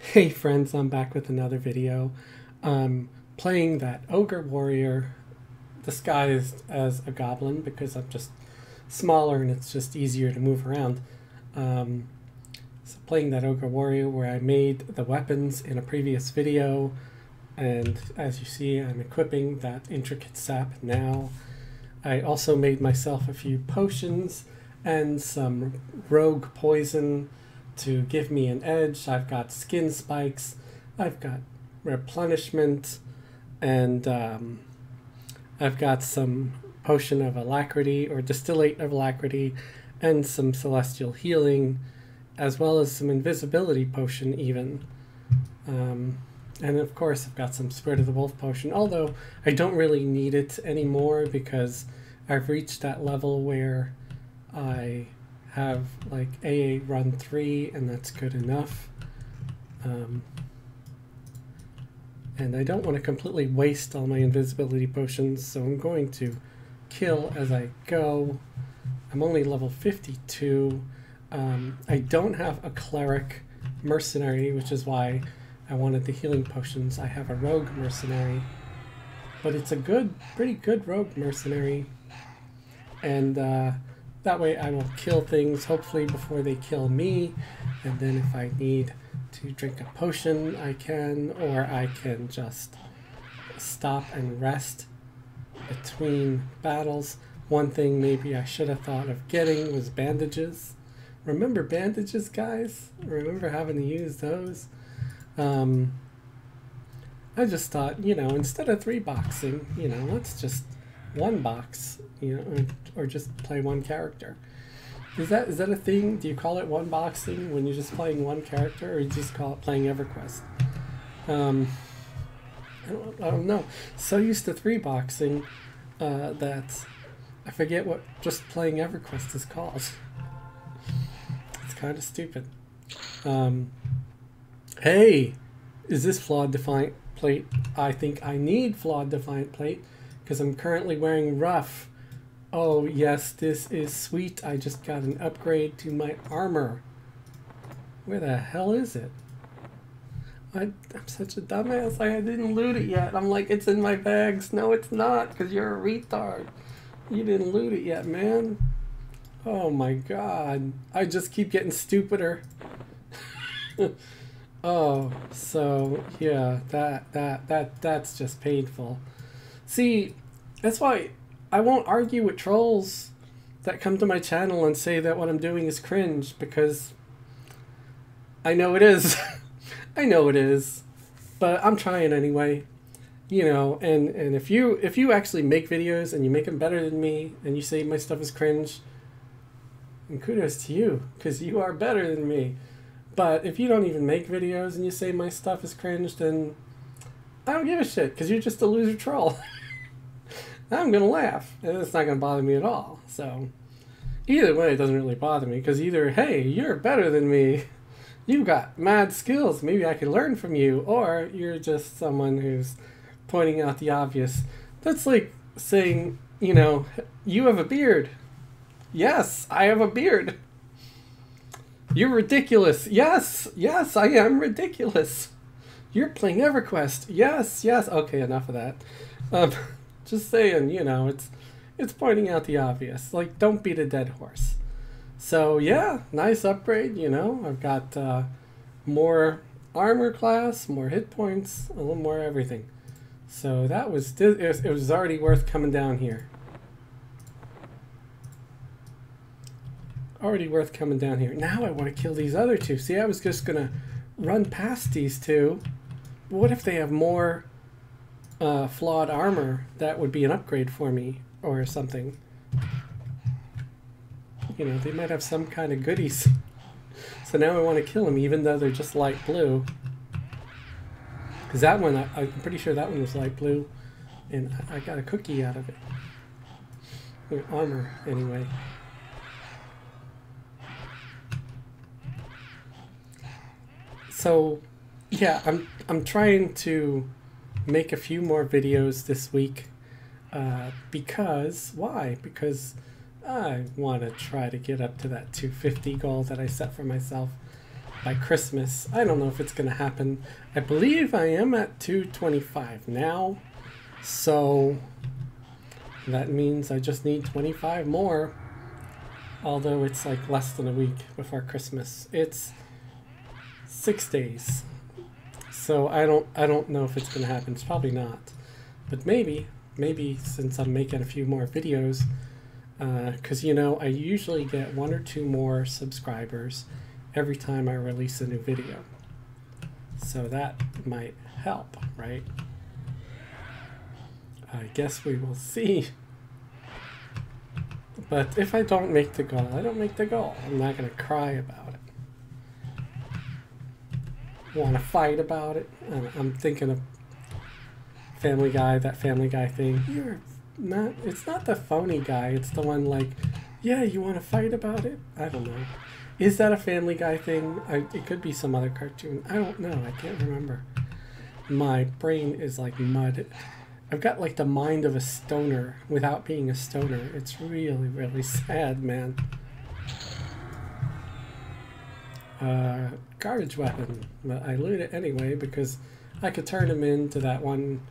Hey friends, I'm back with another video. I'm playing that Ogre Warrior disguised as a goblin because I'm just smaller and it's just easier to move around. Um, so playing that Ogre Warrior where I made the weapons in a previous video, and as you see I'm equipping that intricate sap now. I also made myself a few potions and some rogue poison to give me an edge. I've got skin spikes, I've got replenishment, and I've got some potion of alacrity or distillate of alacrity and some celestial healing, as well as some invisibility potion even. And of course I've got some Spirit of the Wolf potion, although I don't really need it anymore because I've reached that level where I have like AA run 3 and that's good enough. And I don't want to completely waste all my invisibility potions, so I'm going to kill as I go. I'm only level 52. I don't have a cleric mercenary, which is why I wanted the healing potions. I have a rogue mercenary, but it's a pretty good rogue mercenary, and that way I will kill things hopefully before they kill me, and then if I need to drink a potion I can, or I can just stop and rest between battles. One thing maybe I should have thought of getting was bandages. Remember bandages, guys? Remember having to use those? I just thought, instead of 3-boxing, let's just 1-box, or just play one character. Is that a thing? Do you call it 1-boxing when you're just playing one character, or you just call it playing Everquest? I don't know. So used to 3-boxing that I forget what just playing Everquest is called. It's kind of stupid. Hey, is this Flawed Defiant Plate? I think I need Flawed Defiant Plate because I'm currently wearing Rough. Oh yes, this is sweet. I just got an upgrade to my armor. Where the hell is it? I'm such a dumbass. I didn't loot it yet. I'm like, it's in my bags. No, it's not, because you're a retard. You didn't loot it yet, man. Oh my god. I just keep getting stupider. Oh, so yeah, that's just painful. See, that's why I won't argue with trolls that come to my channel and say that what I'm doing is cringe, because I know it is. I know it is, but I'm trying anyway. And if you actually make videos and you make them better than me and you say my stuff is cringe, and kudos to you, because you are better than me. But if you don't even make videos and you say my stuff is cringe, then I don't give a shit, because you're just a loser troll. I'm going to laugh, and it's not going to bother me at all. So either way, it doesn't really bother me, because either, hey, you're better than me, you've got mad skills, maybe I can learn from you, or you're just someone who's pointing out the obvious. That's like saying, you have a beard. Yes, I have a beard. You're ridiculous. Yes, I am ridiculous. You're playing Everquest. Yes. Okay, enough of that. Just saying, it's pointing out the obvious. Like, don't beat a dead horse. So yeah, nice upgrade. I've got more armor class, more hit points, a little more everything. So that was it was already worth coming down here. Already worth coming down here. Now I want to kill these other two. See, I was just gonna run past these two. But what if they have more flawed armor? That would be an upgrade for me or something. They might have some kind of goodies. So now I want to kill them even though they're just light blue. Because that one, I'm pretty sure that one was light blue, and I got a cookie out of it. Armor, anyway. So, yeah, I'm trying to make a few more videos this week. Why? Because I want to try to get up to that 250 goal that I set for myself. by Christmas. I don't know if it's going to happen. I believe I am at 225 now, so that means I just need 25 more, although it's like less than a week before Christmas. It's 6 days, so I don't know if it's going to happen. It's probably not, but maybe since I'm making a few more videos, because you know I usually get 1 or 2 more subscribers every time I release a new video, so that might help, right? I guess we will see. But if I don't make the goal, I don't make the goal. I'm not going to cry about it. Want to fight about it? I'm thinking of Family Guy, that Family Guy thing. You're not, it's not the phony guy. It's the one like, yeah, you want to fight about it? I don't know. Is that a Family Guy thing? It could be some other cartoon. I don't know. I can't remember. My brain is like mud. I've got like the mind of a stoner without being a stoner. It's really, really sad, man. Garbage weapon. But I loot it anyway because I could turn him into that one.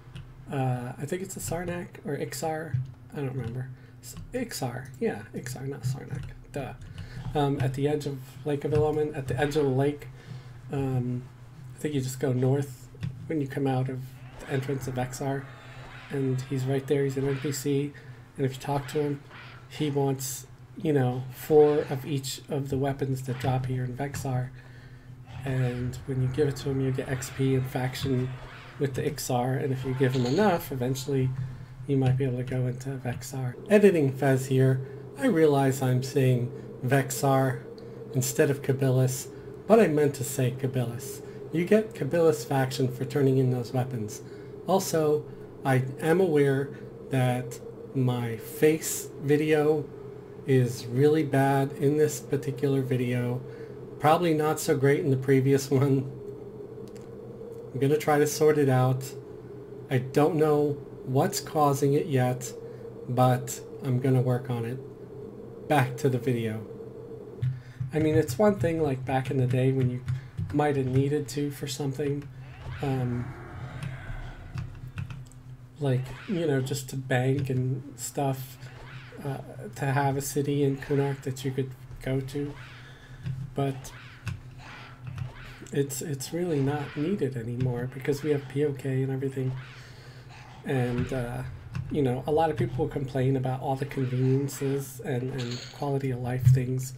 I think it's a Sarnak or Ixar. I don't remember. Ixar. Yeah, Ixar, not Sarnak. Duh. At the edge of Lake of Illumin, at the edge of the lake. I think you just go north when you come out of the entrance of Veksar. And he's right there, he's an NPC, and if you talk to him, he wants, you know, 4 of each of the weapons that drop here in Veksar, and when you give it to him, you get XP and faction with the Ixar, and if you give him enough, eventually you might be able to go into Veksar. Editing Fez here, I realize I'm saying Veksar instead of Kabilis, but I meant to say Kabilis. You get Kabilis faction for turning in those weapons. Also, I am aware that my face video is really bad in this particular video. Probably not so great in the previous one. I'm going to try to sort it out. I don't know what's causing it yet, but I'm going to work on it. Back to the video. I mean, it's one thing like back in the day when you might have needed to for something. Like, you know, just to bank and stuff, to have a city in Kunark that you could go to, but it's really not needed anymore because we have POK and everything, and you know, a lot of people complain about all the conveniences and quality of life things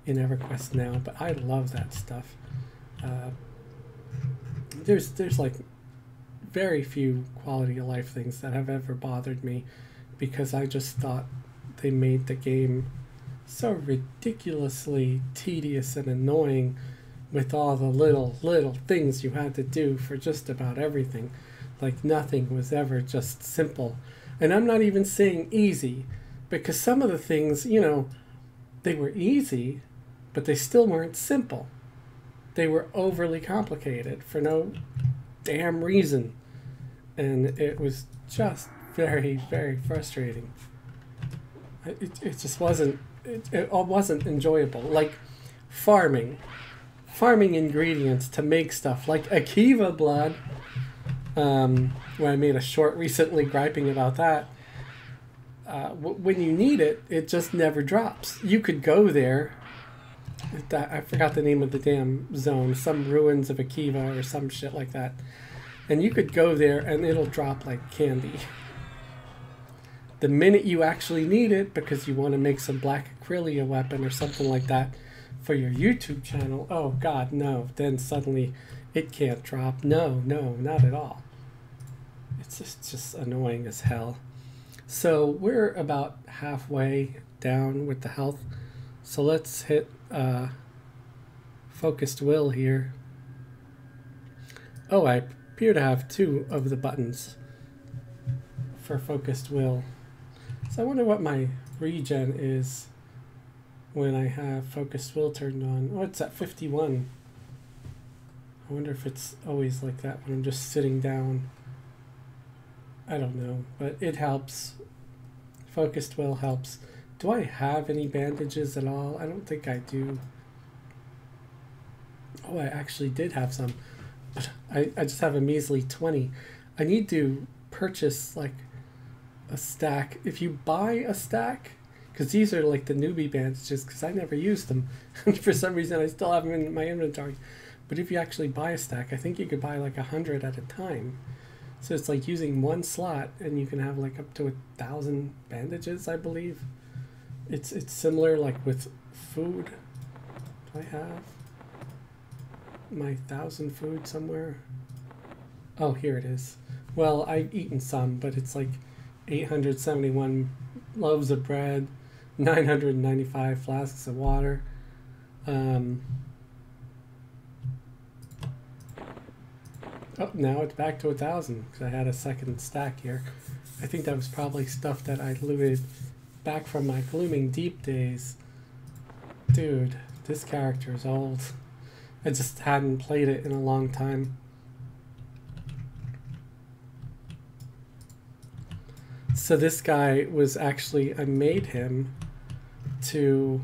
in Everquest now, but I love that stuff. There's like very few quality of life things that have ever bothered me because I just thought they made the game so ridiculously tedious and annoying with all the little things you had to do for just about everything. Like nothing was ever just simple. And I'm not even saying easy, because some of the things, you know, they were easy, but they still weren't simple. They were overly complicated for no damn reason, and it was just very, very frustrating. It just wasn't, it wasn't enjoyable. Like farming ingredients to make stuff like Akiva blood, where I made a short recently griping about that. When you need it, it just never drops. You could go there, I forgot the name of the damn zone, some ruins of Akiva or some shit like that, and you could go there and it'll drop like candy. The minute you actually need it because you want to make some black acrylia weapon or something like that for your YouTube channel, oh god, no, then suddenly it can't drop. No, not at all. It's just annoying as hell. So we're about halfway down with the health, so let's hit focused will here. Oh, I appear to have 2 of the buttons for focused will. So I wonder what my regen is when I have focused will turned on. Oh, it's at 51. I wonder if it's always like that when I'm just sitting down. I don't know, but it helps. Focused will helps. Do I have any bandages at all? I don't think I do. Oh, I actually did have some, but I just have a measly 20. I need to purchase like a stack. If you buy a stack, because these are like the newbie bandages, because I never used them. And for some reason, I still have them in my inventory. But if you actually buy a stack, I think you could buy like 100 at a time. So it's like using one slot, and you can have like up to 1,000 bandages, I believe. It's similar like with food. Do I have my 1,000 food somewhere? Oh, here it is. Well, I've eaten some, but it's like 871 loaves of bread, 995 flasks of water. Oh, now it's back to 1,000 because I had a second stack here. I think that was probably stuff that I looted back from my Glooming Deep days. Dude, this character is old. I just hadn't played it in a long time. So this guy was actually, I made him to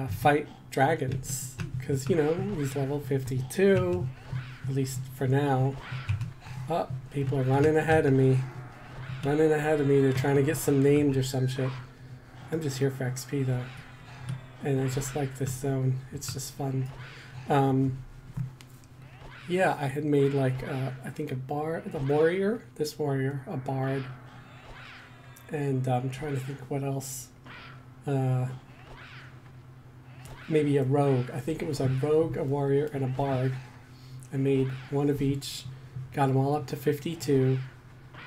fight dragons. Because, you know, he's level 52. At least for now. Oh, people are running ahead of me. Running ahead of me. They're trying to get some names or some shit. I'm just here for XP though. And I just like this zone. It's just fun. Yeah, I had made like, I think the warrior. This warrior, a bard. And I'm trying to think what else. Maybe a rogue. I think it was a rogue, a warrior, and a bard. I made one of each, got them all up to 52,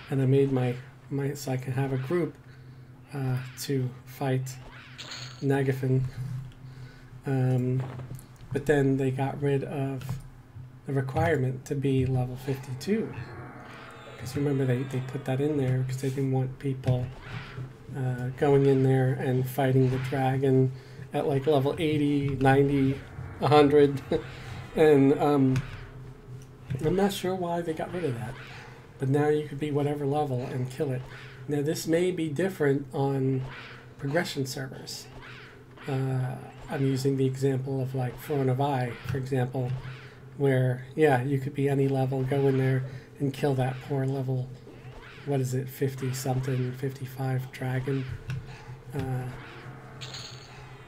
and I made my so I can have a group to fight Nagafin. But then they got rid of the requirement to be level 52. Because remember they put that in there because they didn't want people going in there and fighting the dragon at like level 80, 90, 100. And I'm not sure why they got rid of that, but now you could be whatever level and kill it. Now this may be different on progression servers. I'm using the example of like Throne of Eye, for example, where yeah, you could be any level, go in there and kill that poor level, what is it, 50 something, 55 dragon.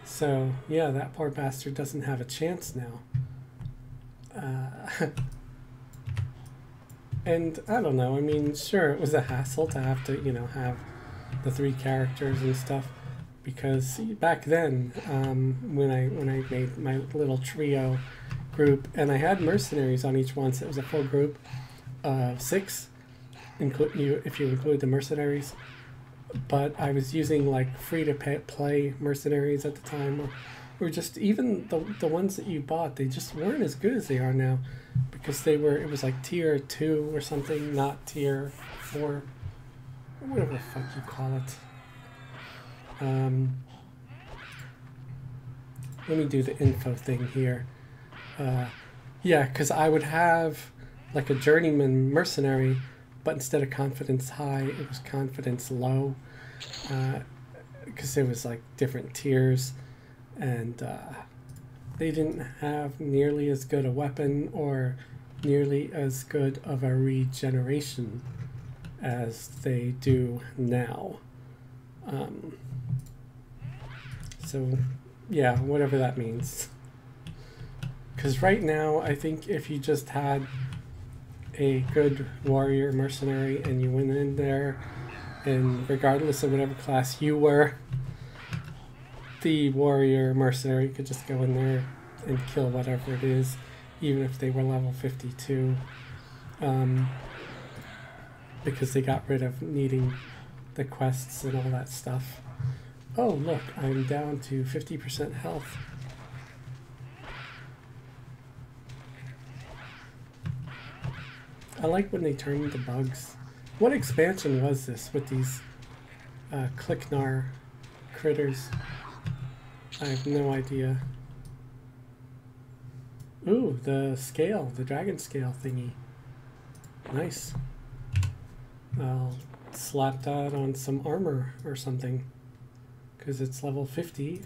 So yeah, that poor bastard doesn't have a chance now. And I don't know, I mean, sure, it was a hassle to have to, you know, have the 3 characters and stuff, because back then, when I made my little trio group, and I had mercenaries on each one, so it was a full group of 6, if you include the mercenaries, but I was using like free-to-play mercenaries at the time, or just even the ones that you bought, they just weren't as good as they are now. Because it was like tier 2 or something, not tier 4, or whatever the fuck you call it. Let me do the info thing here. Yeah, because I would have like a journeyman mercenary, but instead of confidence high, it was confidence low. Because there was like different tiers, and they didn't have nearly as good a weapon or nearly as good of a regeneration as they do now. So yeah, whatever that means. Because right now, I think if you just had a good warrior mercenary and you went in there, and regardless of whatever class you were, the warrior mercenary could just go in there and kill whatever it is, even if they were level 52, because they got rid of needing the quests and all that stuff. Oh look, I'm down to 50% health. I like when they turn into bugs. What expansion was this with these Clicknar critters? I have no idea. Ooh, the scale, the dragon scale thingy. Nice. I'll slap that on some armor or something, because it's level 50.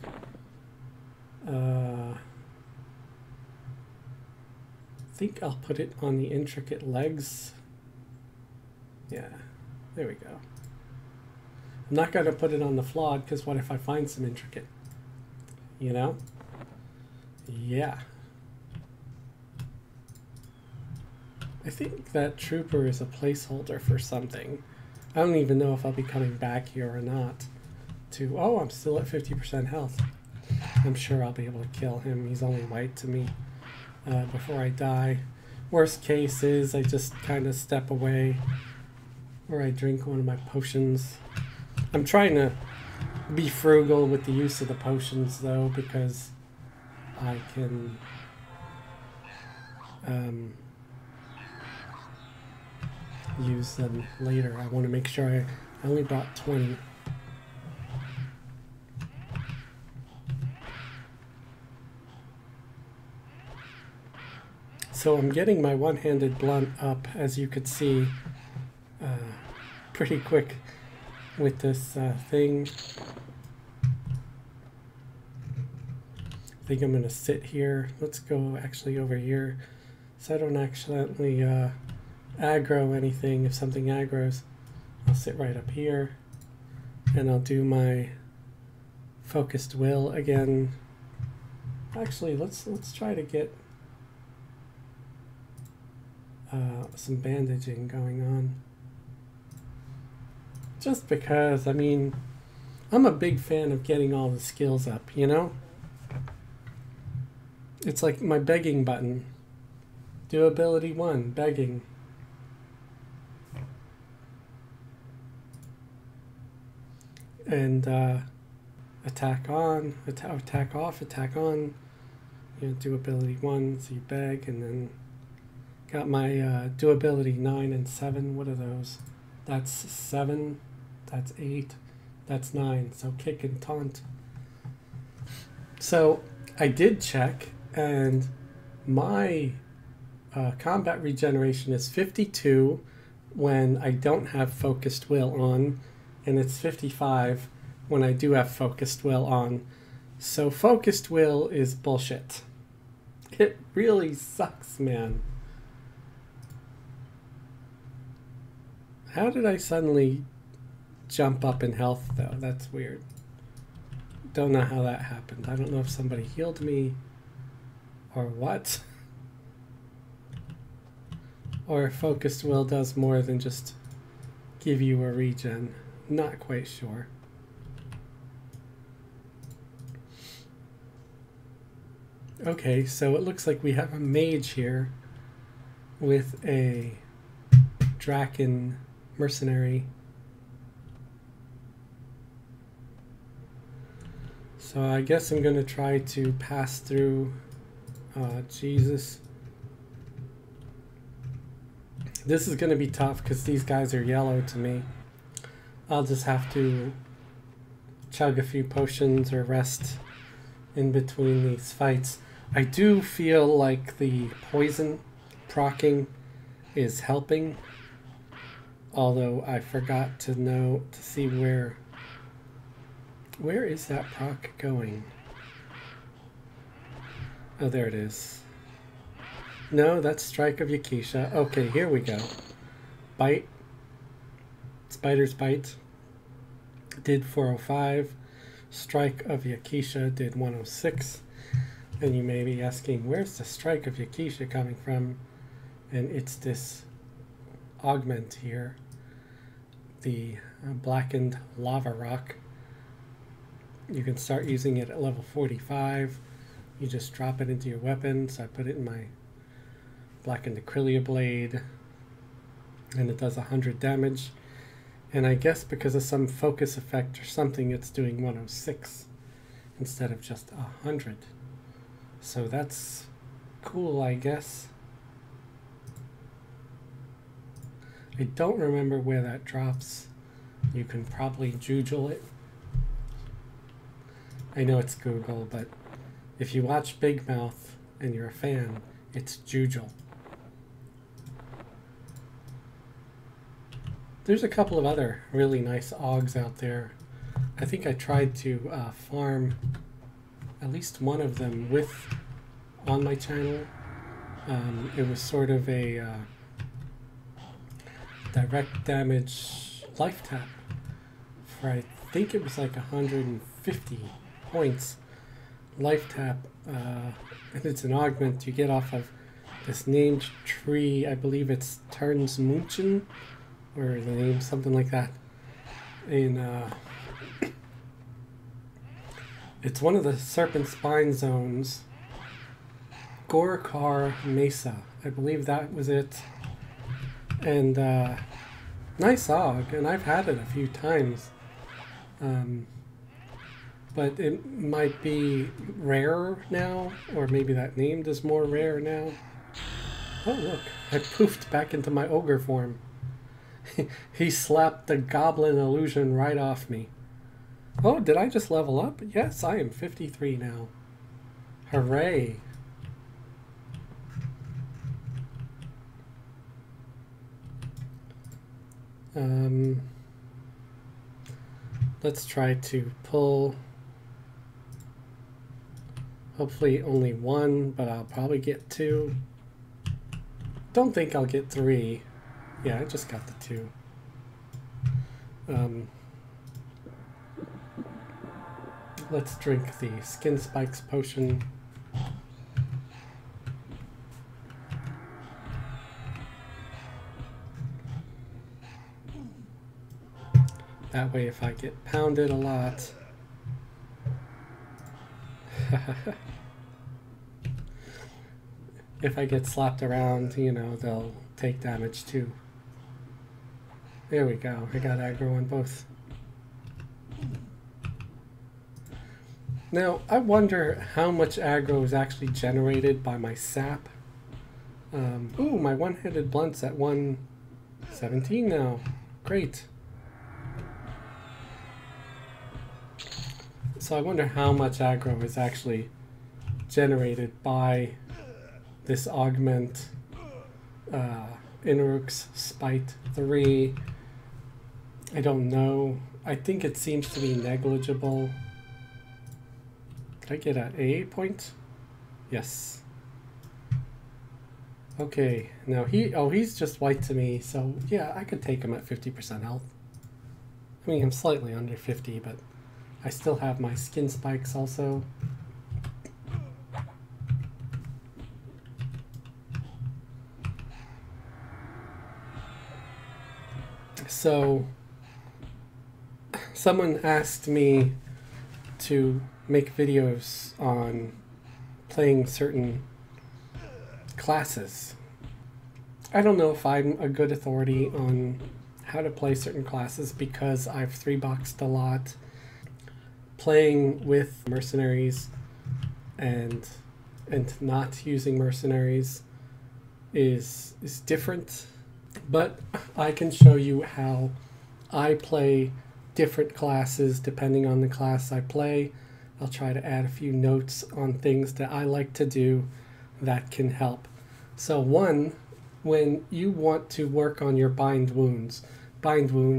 think I'll put it on the intricate legs. Yeah, there we go. I'm not going to put it on the flawed, because what if I find some intricate? You know? Yeah. I think that trooper is a placeholder for something. I don't even know if I'll be coming back here or not. Oh, I'm still at 50% health. I'm sure I'll be able to kill him. He's only white to me before I die. Worst case is I just kind of step away, or I drink one of my potions. I'm trying to be frugal with the use of the potions, though, because I can use them later. I want to make sure I only bought 20. So I'm getting my one-handed blunt up, as you could see, pretty quick with this thing. I think I'm going to sit here. Let's go actually over here so I don't accidentally aggro anything. If something aggroes, I'll sit right up here and I'll do my focused will again. Actually, let's try to get some bandaging going on. Just because, I mean, I'm a big fan of getting all the skills up, you know? It's like my begging button. Do ability 1, begging. And attack on, attack off, attack on. You know, do ability 1, so you beg, and then got my do ability 9 and 7. What are those? That's 7, that's 8, that's 9. So kick and taunt. So I did check, and my combat regeneration is 52 when I don't have focused will on, and it's 55 when I do have focused will on. So focused will is bullshit. It really sucks, man. How did I suddenly jump up in health, though? That's weird. Don't know how that happened. I don't know if somebody healed me or what. Or if focused will does more than just give you a regen. Not quite sure. Okay, so it looks like we have a mage here with a Draken mercenary. So I guess I'm going to try to pass through. Jesus. This is going to be tough because these guys are yellow to me. I'll just have to chug a few potions or rest in between these fights. I do feel like the poison proccing is helping, although I forgot to see where is that proc going? Oh, there it is. No, that's Strike of Yakisha. Okay, here we go. Bite. Spider's Bite did 405. Strike of Yakisha did 106. And you may be asking, where's the Strike of Yakisha coming from? And it's this augment here, the blackened lava rock. You can start using it at level 45. You just drop it into your weapon. So I put it in my blackened Acrylia blade, and it does 100 damage. And I guess because of some focus effect or something, it's doing 106 instead of just 100. So that's cool, I guess. I don't remember where that drops. You can probably Google it. I know it's Google, but if you watch Big Mouth and you're a fan, it's Google. There's a couple of other really nice Augs out there. I think I tried to farm at least one of them on my channel. It was sort of a direct damage life tap for, I think it was like 150 points life tap, and it's an augment you get off of this named tree. I believe it's Turns Munchen, or the name something like that. In it's one of the Serpent Spine zones. Gorkar Mesa, I believe that was it. And nice aug, and I've had it a few times. But it might be rarer now, or maybe that named is more rare now. Oh look, I poofed back into my ogre form. He slapped the goblin illusion right off me. Oh, did I just level up? Yes, I am 53 now. Hooray. Let's try to pull, hopefully only one, but I'll probably get two. Don't think I'll get three. Yeah, I just got the two. Let's drink the Skin Spikes potion. That way if I get pounded a lot, if I get slapped around, you know, they'll take damage too. There we go, I got aggro on both. Now, I wonder how much aggro is actually generated by my sap. Ooh, my one-handed blunt's at 117 now. Great. So I wonder how much aggro is actually generated by this augment, Inruk's Spite 3. I don't know. I think it seems to be negligible. Did I get an A point? Yes. Okay, now he's just white to me, so yeah, I could take him at 50% health. I mean, I'm slightly under 50, but I still have my skin spikes also. So, someone asked me to make videos on playing certain classes. I don't know if I'm a good authority on how to play certain classes because I've 3-boxed a lot. Playing with mercenaries and not using mercenaries is different, but I can show you how I play different classes depending on the class I play. I'll try to add a few notes on things that I like to do that can help. So one, when you want to work on your bind wounds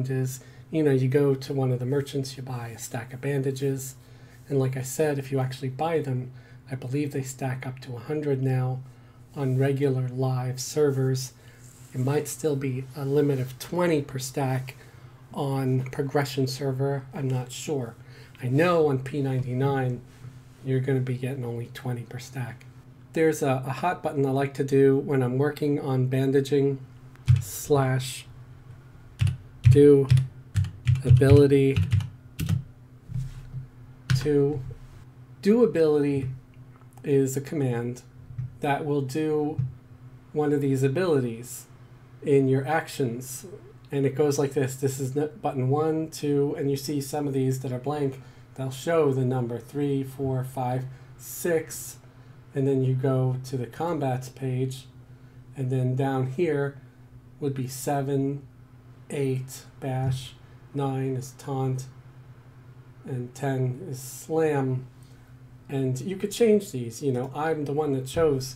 is, you know, you go to one of the merchants, you buy a stack of bandages, and like I said, if you actually buy them, I believe they stack up to 100 now on regular live servers. It might still be a limit of 20 per stack on progression server, I'm not sure. I know on P99 you're going to be getting only 20 per stack. There's a hot button I like to do when I'm working on bandaging / do ability to. Do ability is a command that will do one of these abilities in your actions, and it goes like this. This is button 1, 2, and you see some of these that are blank. They'll show the number 3, 4, 5, 6, and then you go to the combats page, and then down here would be 7, 8, bash, 9 is taunt, and 10 is slam. And you could change these. You know, I'm the one that chose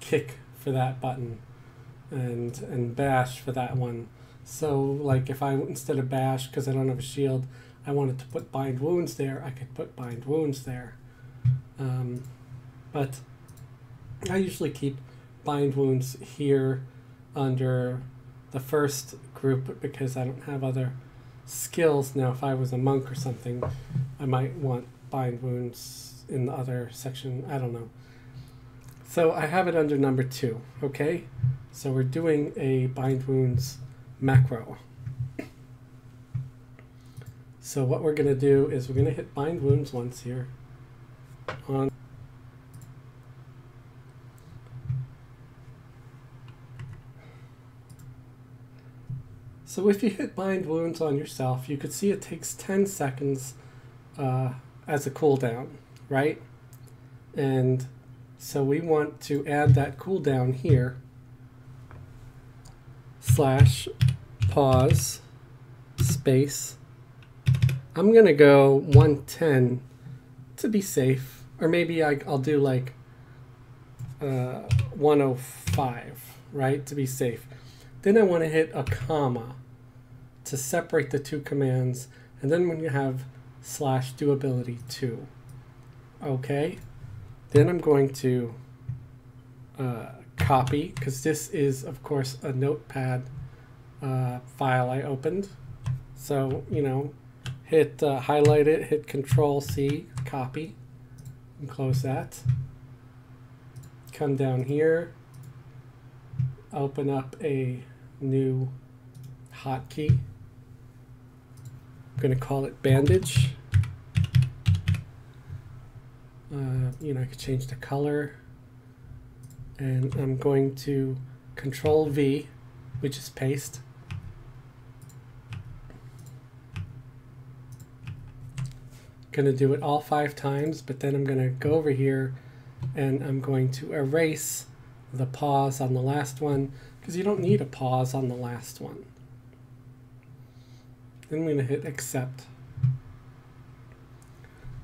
kick for that button and bash for that one. So like if I, instead of bash, because I don't have a shield, I wanted to put bind wounds there, I could put bind wounds there. But I usually keep bind wounds here under the first group because I don't have other skills. Now if I was a monk or something, I might want bind wounds in the other section. I don't know. So I have it under number 2. Okay, so we're doing a bind wounds macro. So what we're going to do is we're going to hit bind wounds once here on so if you hit bind wounds on yourself, you could see it takes 10 seconds as a cooldown, right? And so we want to add that cooldown here, / pause space. I'm gonna go 110 to be safe, or maybe I'll do like 105, right, to be safe. Then I want to hit a comma to separate the two commands, and then when you have / do ability 2. Okay, then I'm going to copy, because this is of course a notepad file I opened. So, you know, hit highlight it, hit Control-C, copy, and close that. Come down here, open up a new hotkey. I'm going to call it bandage. You know, I could change the color, and I'm going to Control-V, which is paste. Going to do it all 5 times, but then I'm going to go over here and I'm going to erase the pause on the last one, because you don't need a pause on the last one. Then I'm going to hit accept.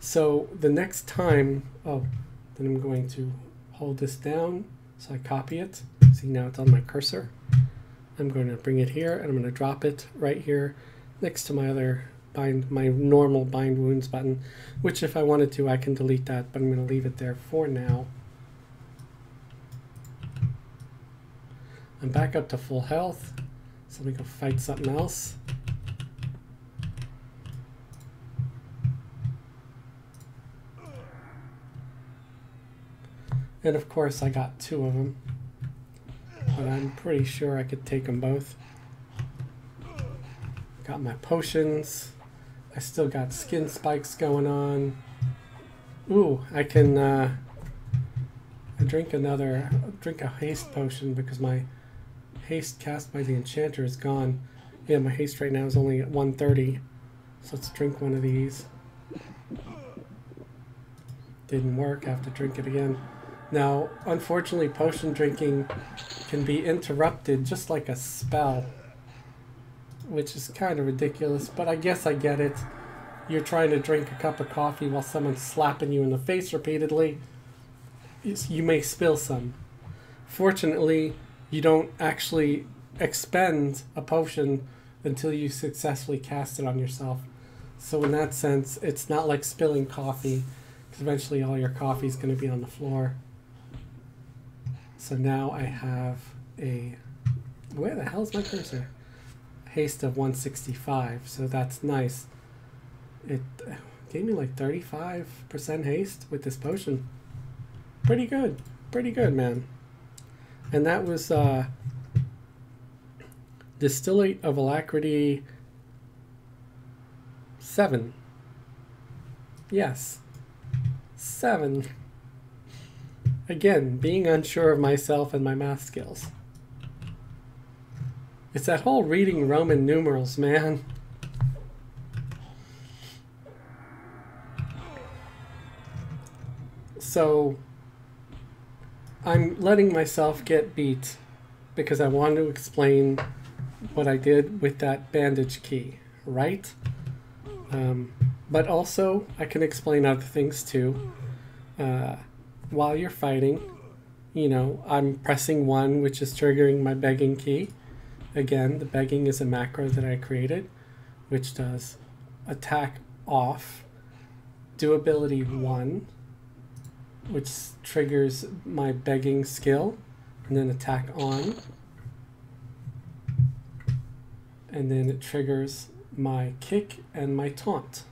So the next time, then I'm going to hold this down, so I copy it. See, now it's on my cursor. I'm going to bring it here, and I'm going to drop it right here next to my other my normal bind wounds button, which if I wanted to I can delete that, but I'm going to leave it there for now. I'm back up to full health, so let me go fight something else. And of course I got 2 of them, but I'm pretty sure I could take them both. Got my potions. I still got skin spikes going on. Ooh, I can drink a haste potion because my haste cast by the enchanter is gone. Yeah, my haste right now is only at 130. So let's drink one of these. Didn't work, I have to drink it again. Now, unfortunately, potion drinking can be interrupted just like a spell, which is kind of ridiculous, but I guess I get it. You're trying to drink a cup of coffee while someone's slapping you in the face repeatedly. You may spill some. Fortunately, you don't actually expend a potion until you successfully cast it on yourself. So in that sense, it's not like spilling coffee, because eventually all your coffee is going to be on the floor. So now I have a... Where the hell's my cursor? Haste of 165, so that's nice. It gave me like 35% haste with this potion. Pretty good, man. And that was Distillate of Alacrity 7. Yes, 7. Again, being unsure of myself and my math skills. It's that whole reading Roman numerals, man. So, I'm letting myself get beat because I want to explain what I did with that bandage key, right? But also, I can explain other things too. While you're fighting, you know, I'm pressing 1, which is triggering my begging key. Again, the begging is a macro that I created, which does attack off, do ability 1, which triggers my begging skill, and then attack on. And then it triggers my kick and my taunt.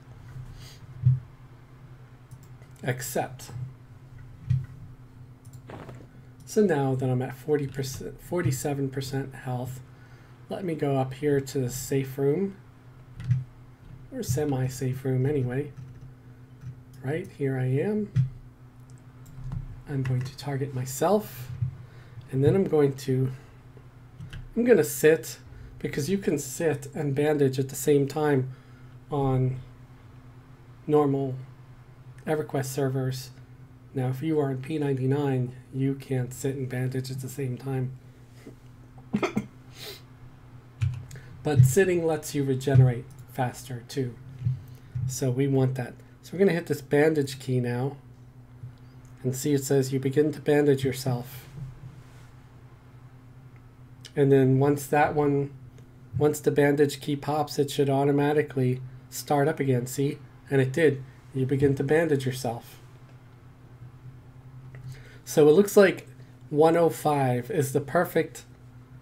Accept. So now that I'm at 40%, 47% health, let me go up here to the safe room, or semi-safe room anyway. Right, here I am. I'm going to target myself, and then I'm going to sit, because you can sit and bandage at the same time on normal Everquest servers. Now, if you are in P99, you can't sit and bandage at the same time. But sitting lets you regenerate faster too. So we want that. So we're going to hit this bandage key now. And see, it says you begin to bandage yourself. And then once the bandage key pops, it should automatically start up again. See? And it did. You begin to bandage yourself. So it looks like 105 is the perfect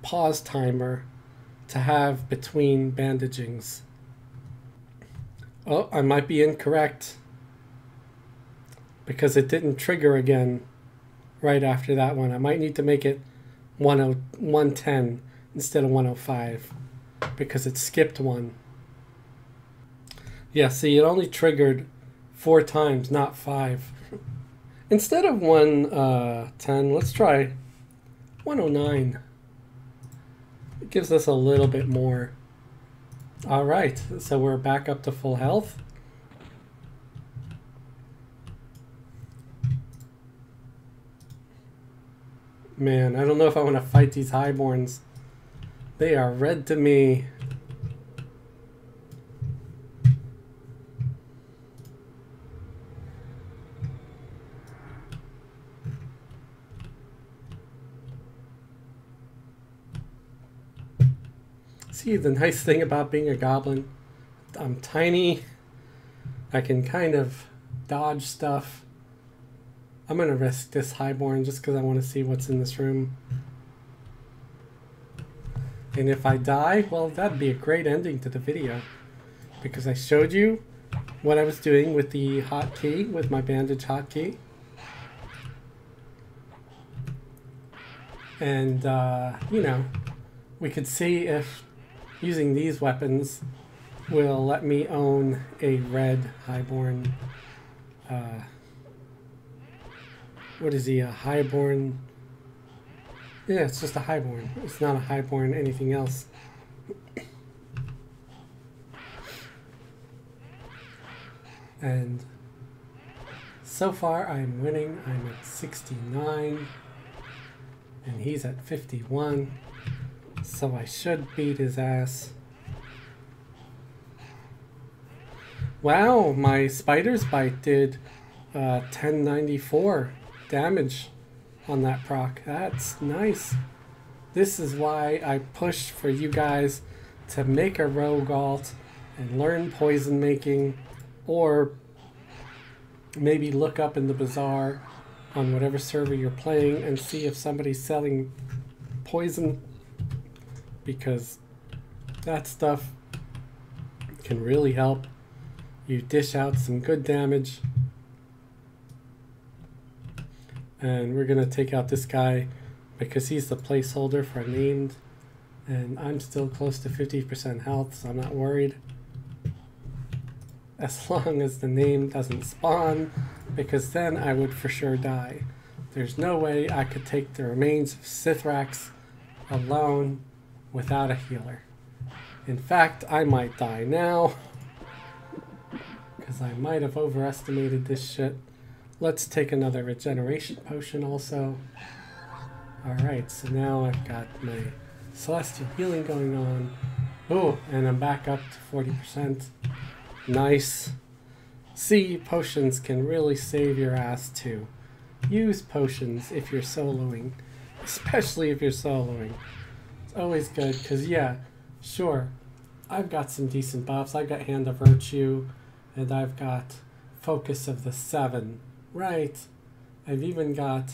pause timer to have between bandagings. Oh, I might be incorrect, because it didn't trigger again right after that one. I might need to make it 110 instead of 105, because it skipped one. Yeah, see, it only triggered 4 times, not 5. Instead of 110, let's try 109. It gives us a little bit more. All right, so we're back up to full health. Man, I don't know if I want to fight these highborns. They are red to me. See, the nice thing about being a goblin, I'm tiny. I can kind of dodge stuff. I'm going to risk this highborn just because I want to see what's in this room. And if I die, well, that'd be a great ending to the video, because I showed you what I was doing with the hotkey, with my bandage hotkey. And, you know, we could see if using these weapons will let me own a red highborn. What is he, a highborn? Yeah, it's just a highborn. It's not a highborn anything else. And so far I'm winning. I'm at 69 and he's at 51. So I should beat his ass. Wow, my spider's bite did 1094 damage on that proc. That's nice. This is why I pushed for you guys to make a rogue alt and learn poison making, or maybe look up in the bazaar on whatever server you're playing and see if somebody's selling poison, because that stuff can really help you dish out some good damage. And we're gonna take out this guy because he's the placeholder for named, and I'm still close to 50% health, so I'm not worried. As long as the name doesn't spawn, because then I would for sure die. There's no way I could take the remains of Sithrax alone without a healer. In fact, I might die now, because I might have overestimated this shit. Let's take another regeneration potion also. Alright, so now I've got my celestial healing going on. Oh, and I'm back up to 40%. Nice. See, potions can really save your ass too. Use potions if you're soloing, especially if you're soloing. It's always good, because yeah, sure, I've got some decent buffs. I've got Hand of Virtue, and I've got Focus of the 7. Right. I've even got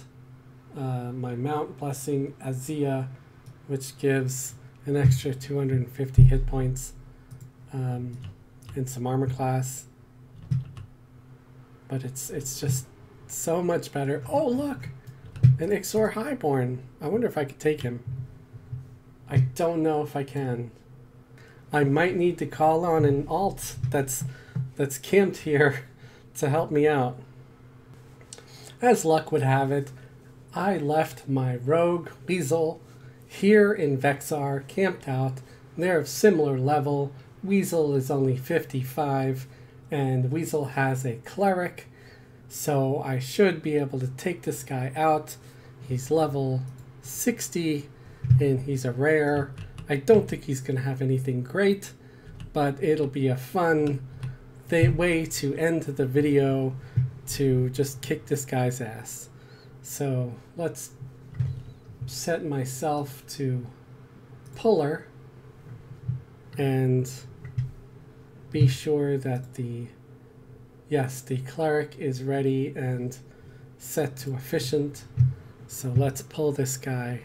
my Mount Blessing Azia, which gives an extra 250 hit points and some armor class. But it's just so much better. Oh, look! An Ixor Highborn. I wonder if I could take him. I don't know if I can. I might need to call on an alt that's camped here to help me out. As luck would have it, I left my rogue Weasel here in Veksar, camped out. They're of similar level. Weasel is only 55, and Weasel has a cleric, so I should be able to take this guy out. He's level 60, and he's a rare. I don't think he's going to have anything great, but it'll be a fun way to end the video to just kick this guy's ass. So let's set myself to puller and be sure that the cleric is ready and set to efficient. So let's pull this guy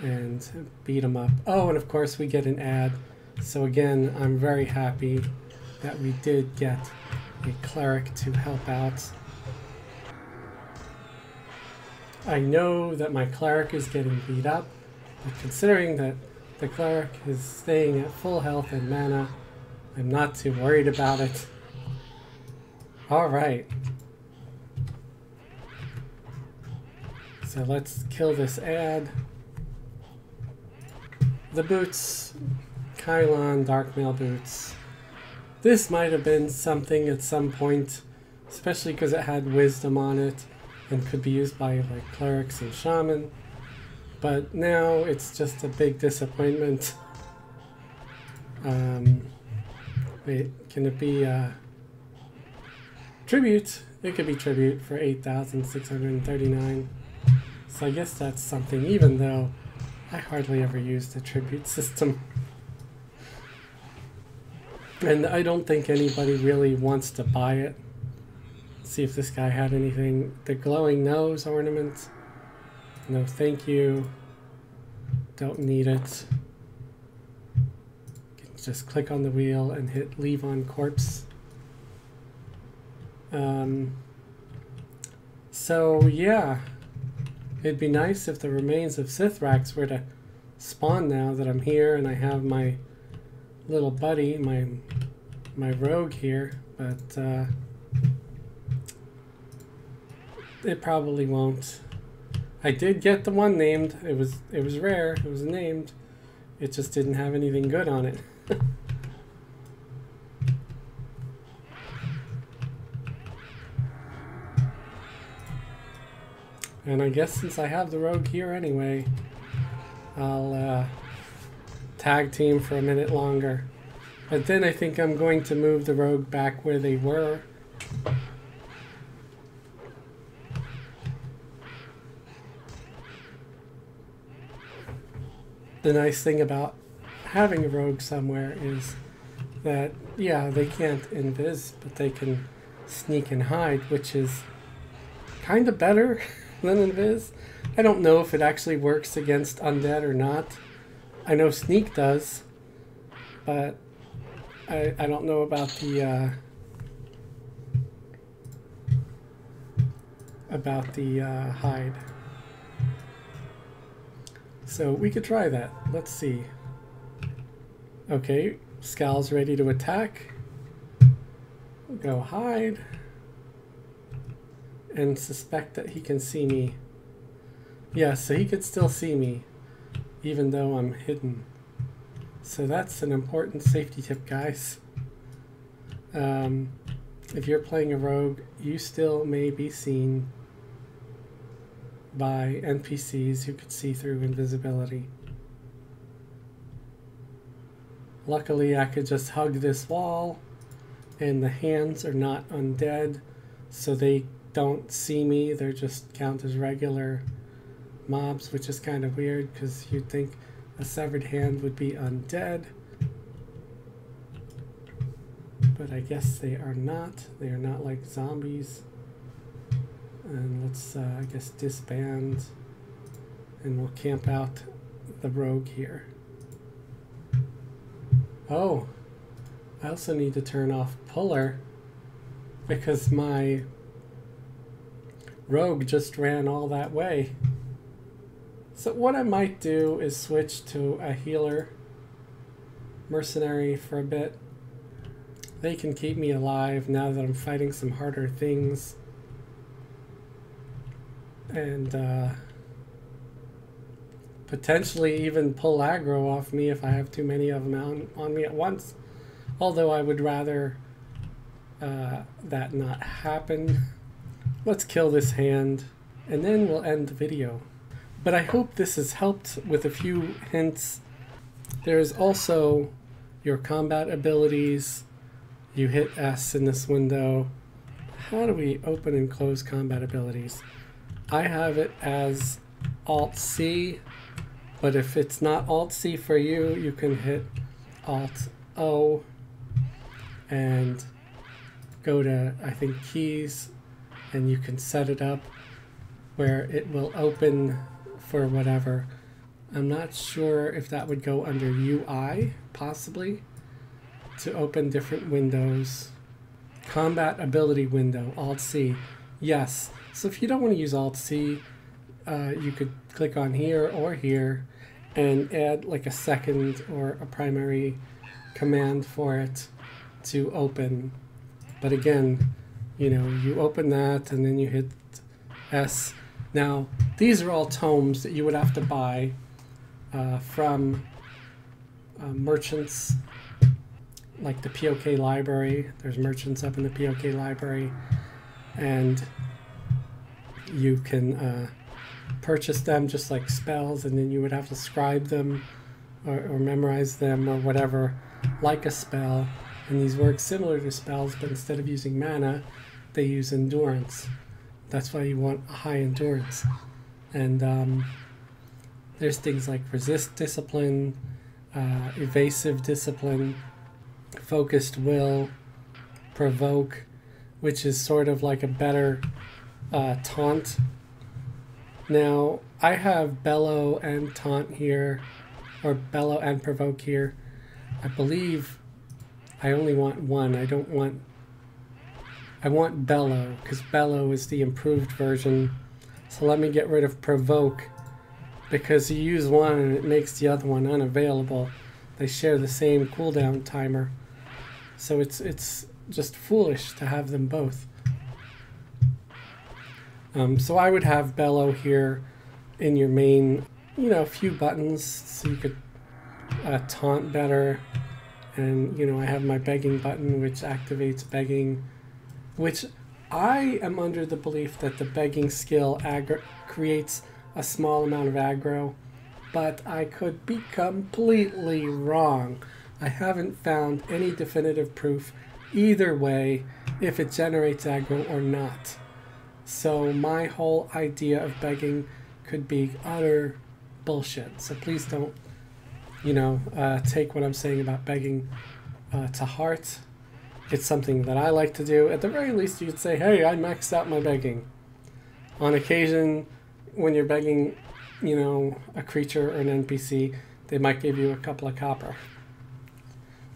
and beat him up. Oh, and of course we get an ad. So again, I'm very happy that we did get a cleric to help out. I know that my cleric is getting beat up, but considering that the cleric is staying at full health and mana, I'm not too worried about it. Alright. So let's kill this ad. The boots, Kylon Darkmail boots. This might have been something at some point, especially because it had wisdom on it and could be used by like clerics and shaman. But now it's just a big disappointment. Wait, can it be tribute? It could be tribute for 8,639. So I guess that's something, even though I hardly ever used the tribute system. And I don't think anybody really wants to buy it. Let's see if this guy had anything. The glowing nose ornament. No thank you. Don't need it. Just click on the wheel and hit leave on corpse. So yeah, it'd be nice if the remains of Sithrax were to spawn now that I'm here and I have my little buddy, my rogue here, but it probably won't. I did get the one named. It was rare. It was named. It just didn't have anything good on it. And I guess since I have the rogue here anyway, I'll tag team for a minute longer. But then I think I'm going to move the rogue back where they were. The nice thing about having a rogue somewhere is that, yeah, they can't invis, but they can sneak and hide, which is kind of better than invis. I don't know if it actually works against undead or not. I know sneak does, but I don't know about the hide. So we could try that. Let's see. Okay, Scal's ready to attack. Go hide. And suspect that he can see me. Yeah, so he could still see me, even though I'm hidden. So that's an important safety tip, guys. If you're playing a rogue, you still may be seen by NPCs who could see through invisibility. Luckily, I could just hug this wall, and the hands are not undead, so they don't see me. They're just count as regular mobs, which is kind of weird because you'd think a severed hand would be undead. But I guess they are not. They are not like zombies. And let's, I guess, disband, and we'll camp out the rogue here. Oh, I also need to turn off puller because my rogue just ran all that way. So what I might do is switch to a healer mercenary for a bit. They can keep me alive now that I'm fighting some harder things. And potentially even pull aggro off me if I have too many of them on me at once. Although I would rather that not happen. Let's kill this hand and then we'll end the video. But I hope this has helped with a few hints. There's also your combat abilities. You hit S in this window. How do we open and close combat abilities? I have it as Alt-C, but if it's not Alt-C for you, you can hit Alt-O and go to, I think, keys, and you can set it up where it will open for whatever. I'm not sure if that would go under UI, possibly, to open different windows. Combat ability window, Alt-C. Yes. So if you don't want to use Alt-C, you could click on here or here and add like a second or a primary command for it to open. But again, you know, you open that and then you hit S. Now, these are all tomes that you would have to buy from merchants, like the POK library. There's merchants up in the POK library, and you can purchase them just like spells, and then you would have to scribe them or memorize them or whatever, like a spell. And these work similar to spells, but instead of using mana, they use endurance. That's why you want a high endurance. And there's things like resist discipline, evasive discipline, focused will, provoke, which is sort of like a better taunt. Now, I have bellow and taunt here, or bellow and provoke here. I believe I only want one. I want bellow, because bellow is the improved version. So let me get rid of provoke, because you use one and it makes the other one unavailable. They share the same cooldown timer. So it's just foolish to have them both. So I would have bellow here in your main, you know, a few buttons so you could taunt better. And, you know, I have my begging button, which activates begging, which I am under the belief that the begging skill creates a small amount of aggro, but I could be completely wrong. I haven't found any definitive proof either way if it generates aggro or not. So my whole idea of begging could be utter bullshit. So please don't, you know, take what I'm saying about begging to heart. It's something that I like to do. At the very least, you could say, hey, I maxed out my begging. On occasion, when you're begging, you know, a creature or an NPC, they might give you a couple of copper.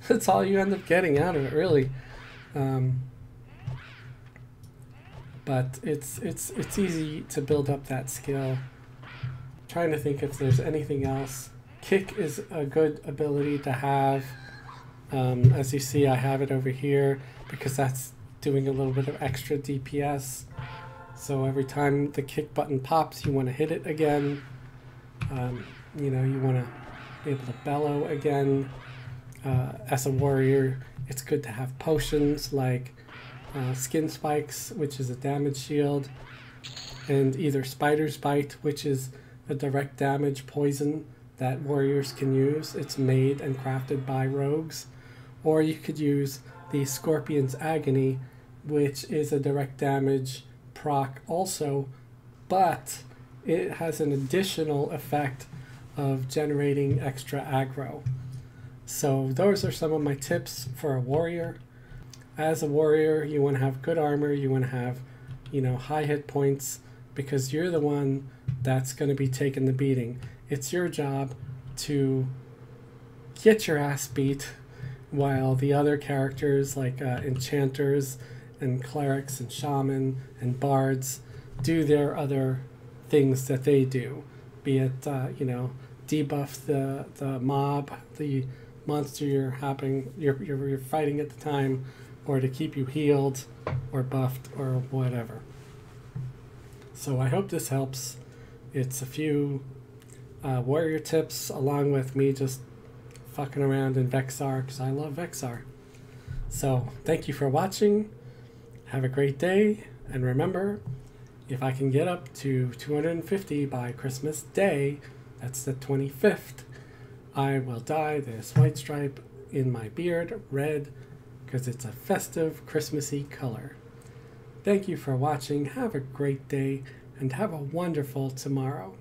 That's all you end up getting out of it, really. But it's easy to build up that skill. Trying to think if there's anything else. Kick is a good ability to have. As you see, I have it over here because that's doing a little bit of extra DPS. So every time the kick button pops, you want to hit it again. You know, you want to be able to bellow again. As a warrior, it's good to have potions like Skin Spikes, which is a damage shield, and either Spider's Bite, which is a direct damage poison that warriors can use. It's made and crafted by rogues. Or you could use the Scorpion's Agony, which is a direct damage proc also, but it has an additional effect of generating extra aggro. So those are some of my tips for a warrior. As a warrior, you want to have good armor, you want to have, you know, high hit points, because you're the one that's going to be taking the beating. It's your job to get your ass beat while the other characters like enchanters and clerics and shaman and bards do their other things that they do, be it you know, debuff the mob, the monster you're fighting at the time, or to keep you healed or buffed or whatever. So I hope this helps. It's a few warrior tips along with me just fucking around in Veksar, because I love Veksar. So thank you for watching. Have a great day, and remember, if I can get up to 250 by Christmas Day, that's the 25th, I will dye this white stripe in my beard red, because it's a festive Christmassy color. Thank you for watching. Have a great day, and have a wonderful tomorrow.